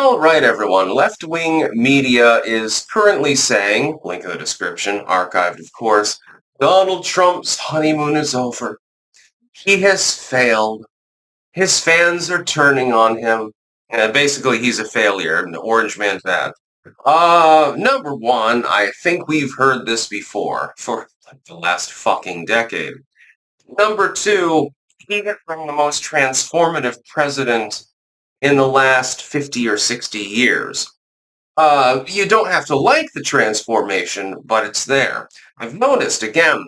All right, everyone. Left-wing media is currently saying, link in the description, archived of course, Donald Trump's honeymoon is over. He has failed. His fans are turning on him. Basically, he's a failure, and the Orange Man's bad. Number one, I think we've heard this before for like the last fucking decade. Number two, he has been the most transformative president in the last 50 or 60 years. You don't have to like the transformation, but it's there. I've noticed, again,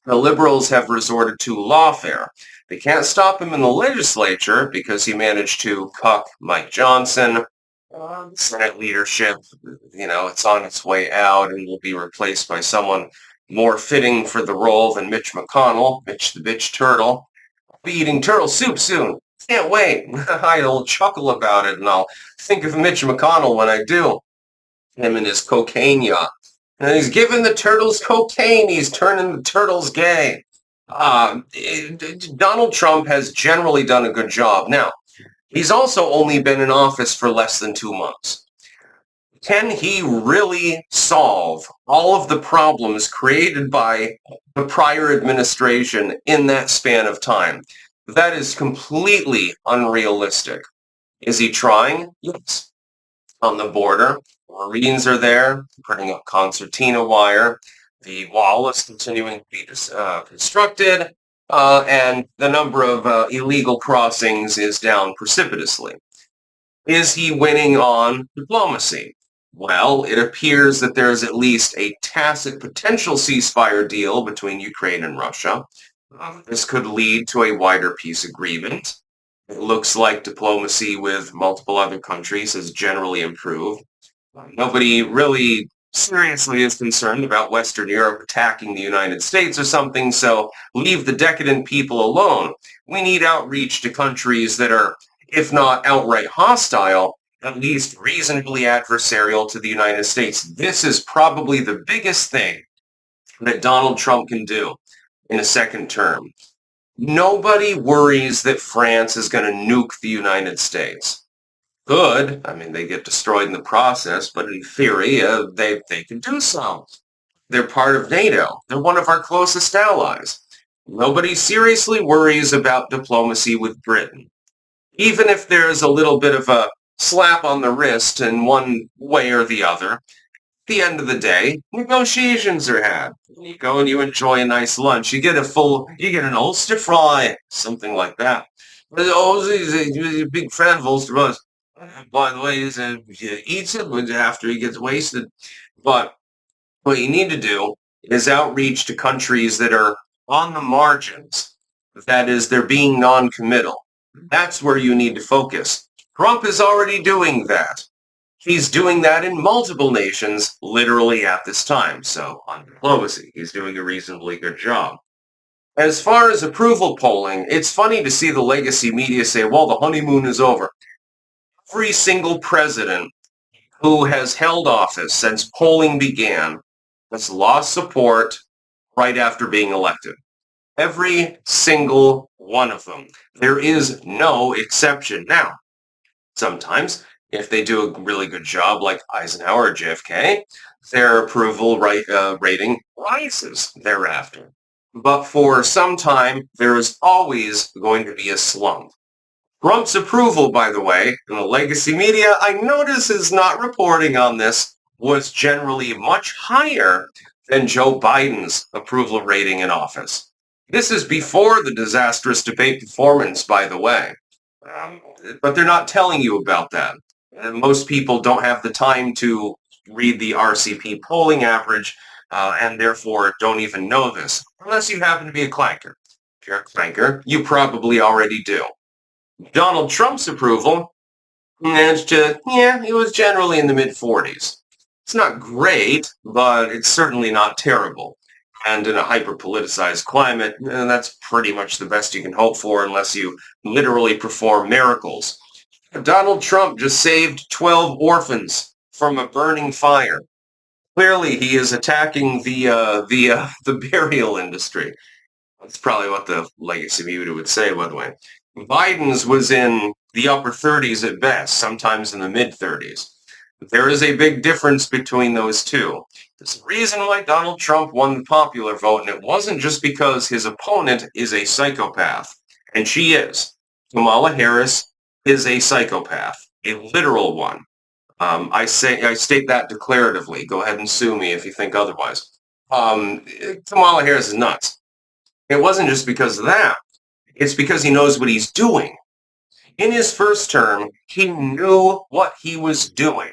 the liberals have resorted to lawfare. They can't stop him in the legislature because he managed to cuck Mike Johnson. Senate leadership, it's on its way out and will be replaced by someone more fitting for the role than Mitch McConnell, Mitch the bitch turtle. I'll be eating turtle soup soon. Can't wait. I'll chuckle about it and I'll think of Mitch McConnell when I do. Him and his cocaine yacht. And he's giving the turtles cocaine. He's turning the turtles gay. Donald Trump has generally done a good job. Now, he's also only been in office for less than 2 months. Can he really solve all of the problems created by the prior administration in that span of time? That is completely unrealistic. Is he trying? Yes. On the border, Marines are there, putting up concertina wire. The wall is continuing to be constructed, and the number of illegal crossings is down precipitously. Is he winning on diplomacy? Well, it appears that there's at least a tacit potential ceasefire deal between Ukraine and Russia. This could lead to a wider peace agreement. It looks like diplomacy with multiple other countries has generally improved. Nobody really seriously is concerned about Western Europe attacking the United States or something, so leave the decadent people alone. We need outreach to countries that are, if not outright hostile, at least reasonably adversarial to the United States. This is probably the biggest thing that Donald Trump can do in a second term. Nobody worries that France is going to nuke the United States. Good. I mean, they get destroyed in the process, but in theory, they can do so. They're part of NATO. They're one of our closest allies. Nobody seriously worries about diplomacy with Britain. Even if there's a little bit of a slap on the wrist in one way or the other, at the end of the day, negotiations are had. You go and you enjoy a nice lunch. You get an Ulster fry, something like that. Oh, he's a big fan of Ulster fries. By the way, he eats it after he gets wasted. But what you need to do is outreach to countries that are on the margins. That is, they're being non-committal. That's where you need to focus. Trump is already doing that. He's doing that in multiple nations, literally at this time. So on diplomacy, he's doing a reasonably good job. As far as approval polling, it's funny to see the legacy media say, well, the honeymoon is over. Every single president who has held office since polling began has lost support right after being elected. Every single one of them. There is no exception. Now, sometimes, if they do a really good job like Eisenhower or JFK, their approval rating rises thereafter. But for some time, there is always going to be a slump. Trump's approval, by the way, in the legacy media, I notice is not reporting on this, was generally much higher than Joe Biden's approval rating in office. This is before the disastrous debate performance, by the way. But they're not telling you about that. Most people don't have the time to read the RCP polling average, and therefore don't even know this, unless you happen to be a clanker. If you're a clanker, you probably already do. Donald Trump's approval managed to, it was generally in the mid-40s. It's not great, but it's certainly not terrible. And in a hyper-politicized climate, that's pretty much the best you can hope for unless you literally perform miracles. Donald Trump just saved 12 orphans from a burning fire. Clearly, he is attacking the burial industry. That's probably what the legacy media would say, by the way. Biden's was in the upper 30s at best, sometimes in the mid-30s. There is a big difference between those two. There's a reason why Donald Trump won the popular vote, and it wasn't just because his opponent is a psychopath. And she is. Kamala Harris is a psychopath, a literal one. I state that declaratively. Go ahead and sue me if you think otherwise. Kamala Harris is nuts. It wasn't just because of that. It's because he knows what he's doing. In his first term, he knew what he was doing.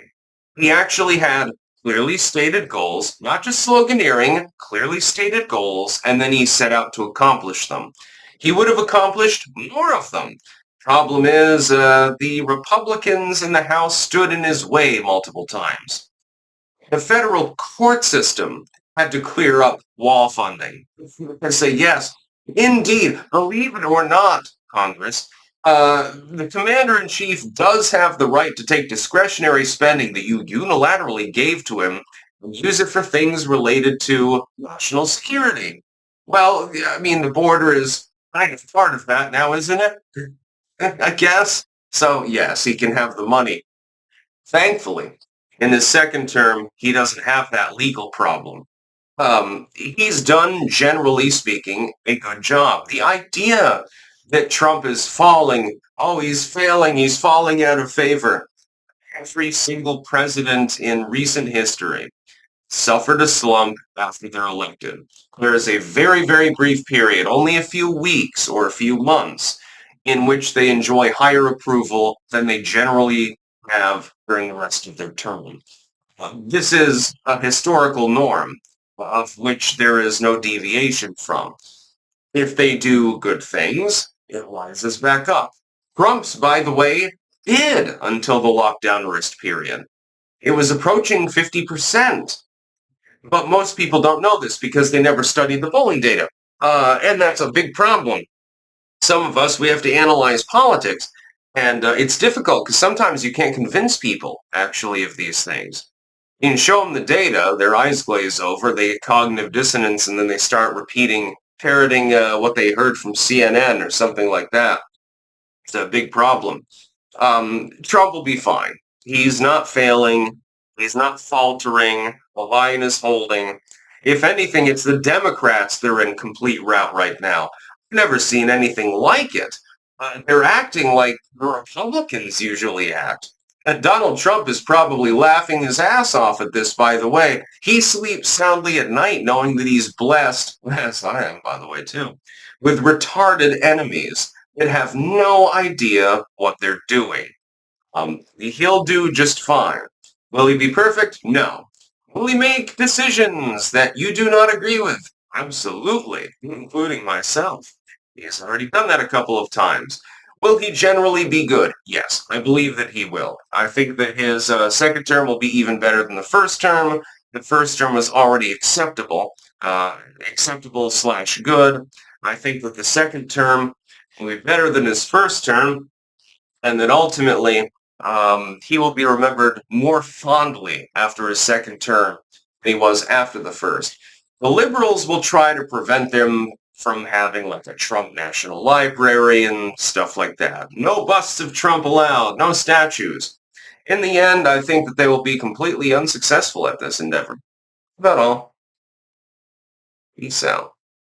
He actually had clearly stated goals, not just sloganeering, clearly stated goals, and then he set out to accomplish them. He would have accomplished more of them. Problem is, the Republicans in the House stood in his way multiple times. The federal court system had to clear up wall funding and say, yes, indeed, believe it or not, Congress, the commander-in-chief does have the right to take discretionary spending that you unilaterally gave to him and use it for things related to national security. Well, I mean, the border is kind of part of that now, isn't it? I guess. So, yes, he can have the money. Thankfully, in his second term, he doesn't have that legal problem. He's done, generally speaking, a good job. The idea that Trump is falling, oh, he's failing, he's falling out of favor. Every single president in recent history suffered a slump after they're elected. There is a very, very brief period, only a few weeks or a few months, in which they enjoy higher approval than they generally have during the rest of their term. This is a historical norm of which there is no deviation from. If they do good things, it rises back up. Trump's, by the way, did until the lockdown risk period. It was approaching 50%. But most people don't know this because they never studied the polling data. And that's a big problem. Some of us, we have to analyze politics. And it's difficult because sometimes you can't convince people, actually, of these things. You can show them the data, their eyes glaze over, they get cognitive dissonance, and then they start parroting what they heard from CNN or something like that. It's a big problem. Trump will be fine. He's not failing. He's not faltering. The line is holding. If anything, it's the Democrats that are in complete rout right now. I've never seen anything like it. They're acting like the Republicans usually act. And Donald Trump is probably laughing his ass off at this, by the way. He sleeps soundly at night knowing that he's blessed, as I am, by the way, too, with retarded enemies that have no idea what they're doing. He'll do just fine. Will he be perfect? No. Will he make decisions that you do not agree with? Absolutely, including myself. He has already done that a couple of times. Will he generally be good? Yes, I believe that he will. I think that his second term will be even better than the first term. The first term was already acceptable, acceptable/good. I think that the second term will be better than his first term, and that ultimately he will be remembered more fondly after his second term than he was after the first. The liberals will try to prevent them from having like a Trump National Library and stuff like that. No busts of Trump allowed, no statues. In the end, I think that they will be completely unsuccessful at this endeavor. That's all. Peace out.